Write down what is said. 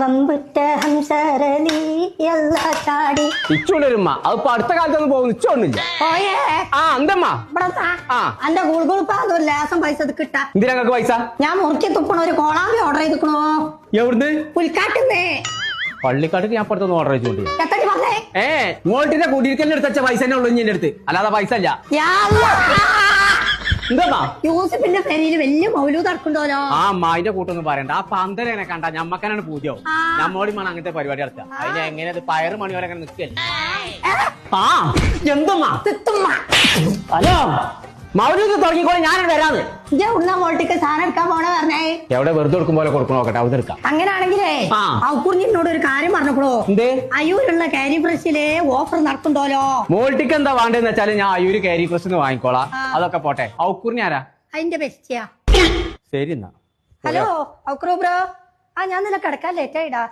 വമ്പുറ്റ ഹംസരലി എല്ലാ ചാടി ഇച്ചുണ്ടൊരുമ്മ അതിപ്പോ അടുത്ത കാലത്തൊന്നും പോകുന്നു ഇച്ചോണ്ടില്ല. ഓയേ ആ എന്തമ്മ ആ. എന്റെ ഗുൾഗുളിപ്പാ ലേസം പൈസ കിട്ടാ. എന്തിനാ ഞങ്ങൾക്ക് പൈസ? ഞാൻ മുറുക്കി തുപ്പണ ഒരു കോളാമ്പി ഓർഡർ ചെയ്തിക്കണോ. എവിടുന്ന്? പുൽക്കാട്ടുന്നേ. പള്ളിക്കാട്ടിൽ ഞാൻ പുറത്തൊന്നും ഓർഡർ ചെയ്തോണ്ടി. എത്തടി പറഞ്ഞേ? മോൾട്ടിന്റെ കുടിയിരിക്കലിന് എടുത്ത പൈസ തന്നെ ഉള്ളു എന്റെ അടുത്ത്, അല്ലാതെ പൈസ ഇല്ല. എന്താ യൂസഫിന്റെ പേരിൽ വലിയ മൗലൂദ് നടക്കണ്ടോലോ. ആ അമ്മായിന്റെ കൂട്ടൊന്നും പറയണ്ട. ആ പന്തലേനെ കണ്ട ഞമ്മക്കനാണ് പൂജ്യവും. നമ്മോടി വേണം അങ്ങനത്തെ പരിപാടി നടത്തുക. അതിന് എങ്ങനെ പയറ് മണി വരെ അങ്ങനെ നിൽക്കല്ലേ. ആ എന്തമ്മാ ഹലോ മൗലൂദ് തുടങ്ങിക്കോളെ, ഞാനിവിടെ വരാന്ന്. മോൾട്ടിക്ക് സാധനം എടുക്കാൻ പോണ പറഞ്ഞേ. എവിടെ വെറുതെ കൊടുക്കും പോലെ കൊടുക്കണോ നോക്കട്ടെ, അവിടെ എടുക്കാം. അങ്ങനാണെങ്കിലേ ഔക്കുറിഞ്ഞിനോട് ഒരു കാര്യം പറഞ്ഞോളൂ. എന്തേ? അയ്യൂരുള്ള കാരി ഫ്രഷില് ഓഫർ നടക്കണ്ടോലോ. മോൾട്ടിക്ക് എന്താ വേണ്ടെന്ന് വെച്ചാല് ഞാൻ അയ്യൂര് കാരി ഫ്രഷ് വാങ്ങിക്കോളാം. അതൊക്കെ പോട്ടെ. ഔക്കുറിഞ്ഞ ആരാ? അതിന്റെ ബെസ്റ്റിയാ. ശരി എന്നാ. ഹലോ ഔക്രൂ ബ്രോ. ഞാൻ നില കിടക്കാൻ ലേറ്റ് ആയിടാ.